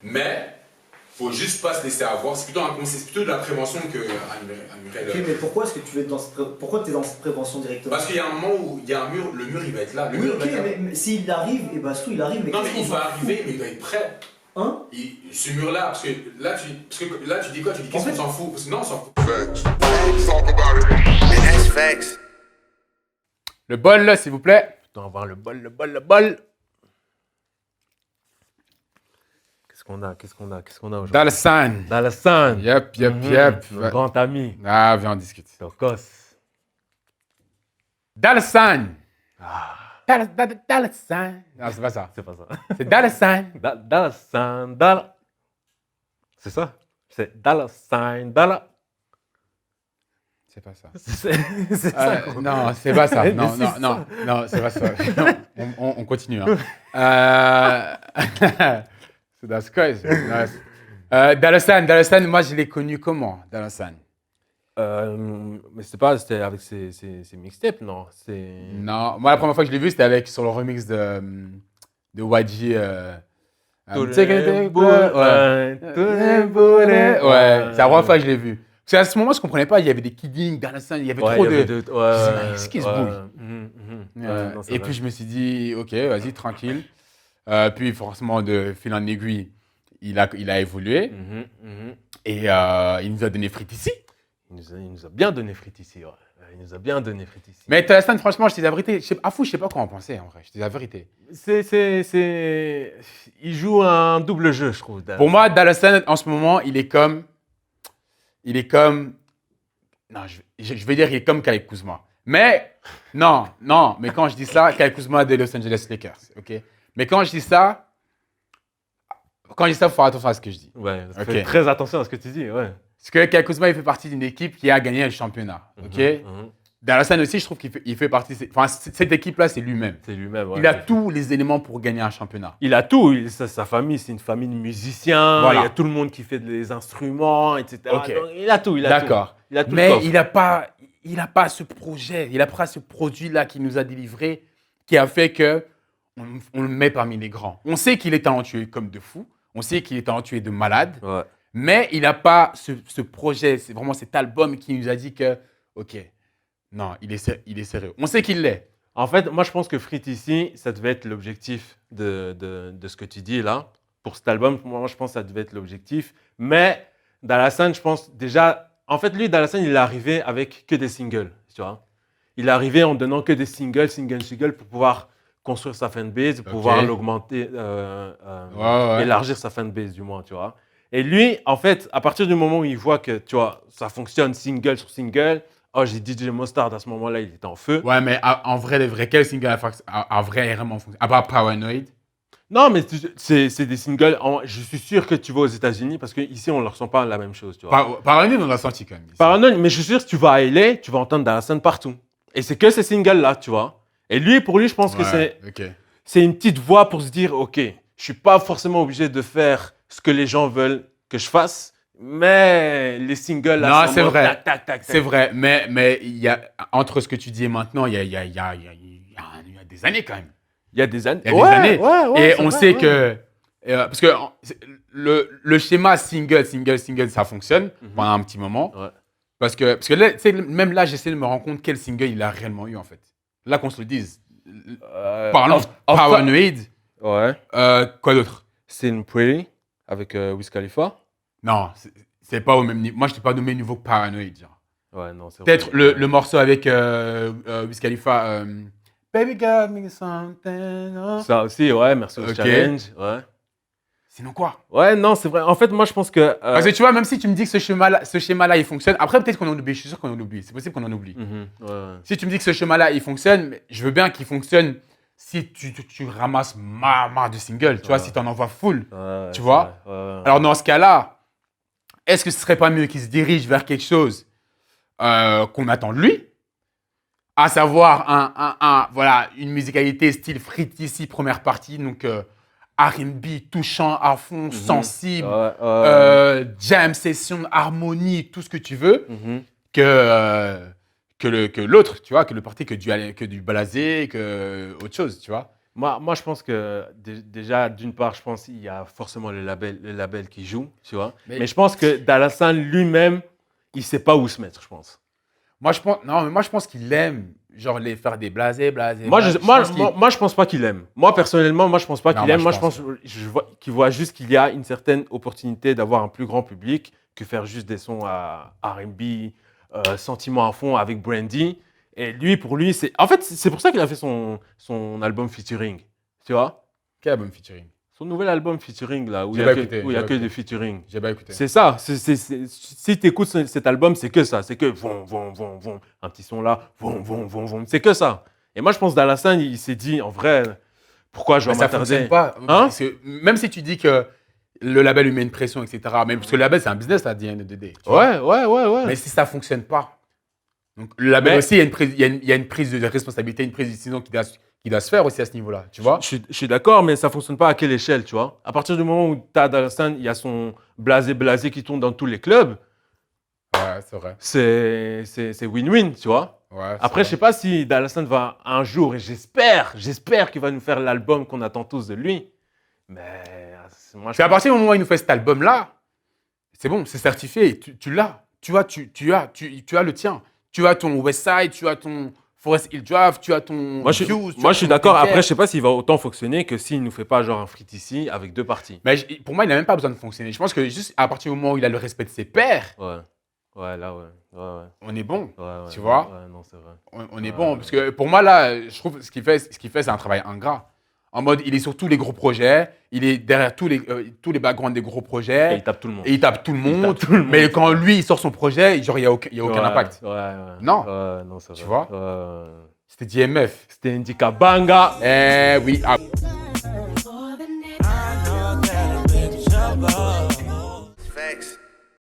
Mais faut juste pas se laisser avoir. C'est plutôt de la prévention que Ok, mais pourquoi est-ce que tu veux être pourquoi tu es dans cette prévention directement? Parce qu'il y a un moment où il y a un mur, le mur il va être là. Le Oui, mur ok, va être là. mais s'il arrive, et bah il arrive. Mais non, mais qu'est-ce il qu'on va s'en arriver, fout? mais il doit être prêt. Hein? Ce mur-là, parce que là tu dis quoi? Tu dis qu'est-ce qu'on s'en fout? Parce que non, on s'en fout. Le bol, là, s'il vous plaît. On va avoir le bol. Qu'est-ce qu'on a aujourd'hui? Dalsan. Dalsan. Yep. Notre grand ami. Ah, viens, on discute. Tokos. Dalsan. Dalsan. Non, c'est pas ça. C'est pas ça. C'est Dalsan. Dalsan. C'est ça? C'est Dalsan. C'est pas ça. C'est ça. Quoi. Non, c'est pas ça. Non, c'est pas ça. Non, on continue. Hein. So that's crazy. Dalsan, moi, je l'ai connu comment, Dalsan? Mais c'était avec ses mixtapes, non? Non, moi, la première fois que je l'ai vu, c'était sur le remix de YG. Ouais. C'est la première fois que je l'ai vu. Parce qu'à ce moment, je ne comprenais pas, il y avait des kiddings, Dalsan, il y avait trop de... Je me disais, qu'est-ce qu'il se bouille? Et puis, je me suis dit, ok, vas-y, tranquille. Puis, forcément, de fil en aiguille, il a évolué. Et il nous a donné frites ici. Il nous a bien donné frites ici, ouais. Il nous a bien donné frites ici. Mais Dalsan, franchement, je te dis la vérité. Je sais pas quoi en penser, en vrai. Je te dis la vérité. Il joue un double jeu, je trouve. Pour moi, Dalsan, en ce moment, il est comme... Non, je vais dire il est comme Kyle Kuzma. Mais, non, mais quand je dis ça, Kyle Kuzma des Los Angeles Lakers, ok? Mais quand je dis ça, il faut faire attention à ce que je dis. Ouais, okay. Fais très attention à ce que tu dis, ouais. Parce que Kyle Kuzma, il fait partie d'une équipe qui a gagné le championnat, ok? Dalsan aussi, je trouve qu'il fait partie... cette équipe-là, c'est lui-même. C'est lui-même, ouais. Il a tous les éléments pour gagner un championnat. Il a tout. Sa famille, c'est une famille de musiciens. Voilà. Il y a tout le monde qui fait des instruments, etc. Okay. Donc, il a tout. D'accord. Tout. Mais il n'a pas ce projet, il n'a pas ce produit-là qui nous a délivré, qui a fait que on le met parmi les grands. On sait qu'il est talentueux comme de fou. On sait qu'il est talentueux de malade. Ouais. Mais il n'a pas ce projet, c'est vraiment cet album qui nous a dit que, ok, non, il est sérieux. On sait qu'il l'est. En fait, moi, je pense que Frites ici, ça devait être l'objectif de ce que tu dis là. Pour cet album, moi, je pense que ça devait être l'objectif. Mais Dalsan, je pense déjà... En fait, lui, Dalsan, il est arrivé avec que des singles, tu vois. Il est arrivé en donnant que des singles pour pouvoir construire sa fanbase, pour pouvoir l'augmenter, élargir sa fanbase, du moins, tu vois. Et lui, en fait, à partir du moment où il voit que, tu vois, ça fonctionne single sur single... Oh, j'ai DJ Mostard à ce moment-là, il était en feu. Ouais, mais en vrai, quel single a vraiment fonctionné? À part Paranoid? Non, mais c'est des singles. Je suis sûr que tu vas aux États-Unis parce qu'ici, on ne ressent pas la même chose. Tu vois. Paranoid, on l'a senti quand même. Paranoid, mais je suis sûr que si tu vas à LA, tu vas entendre Dalsan partout. Et c'est que ces singles-là, tu vois. Et lui, pour lui, je pense que c'est une petite voix pour se dire, OK, je ne suis pas forcément obligé de faire ce que les gens veulent que je fasse. Mais les singles, là, non, c'est vrai. Tac. C'est vrai, mais il y a, entre ce que tu dis et maintenant, il y a des années quand même. Il y a des années. Il y a des années. Ouais, et on sait que... parce que le schéma single, ça fonctionne pendant un petit moment. Ouais. Parce que là, même là, j'essaie de me rendre compte quel single il a réellement eu, en fait. Là, qu'on se le dise. Parlons Paranoid. Ouais. Quoi d'autre? Sin Pretty avec Wiz Khalifa. Non, c'est pas au même niveau. Moi, je t'ai pas nommé niveau Paranoid. Genre. Ouais, non, c'est peut-être le morceau avec Wiz Khalifa. Baby got me something. Oh. Ça aussi, ouais, merci au challenge. Ouais. Sinon quoi? Ouais, non, c'est vrai. En fait, moi, je pense que... Parce que tu vois, même si tu me dis que ce schéma-là, il fonctionne, après, peut-être qu'on en oublie. Je suis sûr qu'on en oublie. C'est possible qu'on en oublie. Ouais. Si tu me dis que ce schéma-là, il fonctionne, je veux bien qu'il fonctionne si tu ramasses marre de singles. Tu vois, si tu en envoies full. Tu vois? Alors, dans ce cas-là, est-ce que ce serait pas mieux qu'il se dirige vers quelque chose qu'on attend de lui? À savoir voilà, une musicalité style Frites ici, première partie, donc R&B, touchant à fond, sensible, jam, session, harmonie, tout ce que tu veux, que l'autre, tu vois, que le parti, que du blasé, que autre chose, tu vois. Moi, je pense que déjà, d'une part, je pense qu'il y a forcément le label qui joue, tu vois. Mais je pense que Dalassin lui-même, il sait pas où se mettre, je pense. Moi, je pense qu'il aime, genre, les faire des blasés. Moi, je pense pas qu'il aime. Moi, personnellement, je pense pas qu'il aime. Moi, je pense qu'il voit juste qu'il y a une certaine opportunité d'avoir un plus grand public que faire juste des sons à R&B, sentiments à fond avec Brandy. Et lui, pour lui, c'est... En fait, c'est pour ça qu'il a fait son album featuring, tu vois. Quel album featuring? Son nouvel album featuring, là, où il n'y a que des featuring. J'ai pas écouté. C'est ça. Si tu écoutes cet album, c'est que ça. C'est que vom. Un petit son là, vom. C'est que ça. Et moi, je pense Dalassin, il s'est dit, en vrai, pourquoi je vais m'attarder? Ça fonctionne pas. Parce que même si tu dis que le label lui met une pression, etc. Mais parce que le label, c'est un business, à the end of the day. Ouais. Mais si ça fonctionne pas, donc le label aussi, il y a une prise de responsabilité, une prise de décision qui doit se faire aussi à ce niveau-là, tu vois. Je suis d'accord, mais ça fonctionne pas à quelle échelle, tu vois. À partir du moment où tu as Dalassin, il y a son blasé qui tourne dans tous les clubs. Ouais, c'est vrai. C'est win-win, tu vois. Ouais, après, je sais pas si Dalassin va un jour, et j'espère qu'il va nous faire l'album qu'on attend tous de lui. Mais moi, à partir du moment où il nous fait cet album-là, c'est bon, c'est certifié, tu l'as. Tu as le tien. Tu as ton Westside, tu as ton Forest Hill Drive, tu as ton Moi, je suis d'accord. Après, je sais pas s'il va autant fonctionner que s'il nous fait pas genre un Free ici avec 2 parties. Mais pour moi, il n'a même pas besoin de fonctionner. Je pense que juste à partir du moment où il a le respect de ses pairs, on est bon. Tu vois? Ouais, non, c'est vrai. On est bon. Parce que pour moi, là, je trouve ce qu'il fait, c'est un travail ingrat. En mode, il est sur tous les gros projets, il est derrière tous les backgrounds des gros projets. Et il tape tout le monde. Mais quand lui, il sort son projet, genre, il n'y a aucun impact. Non. Non, c'est vrai. Tu vois? C'était DMF. C'était Indika Banga. Oui. Facts.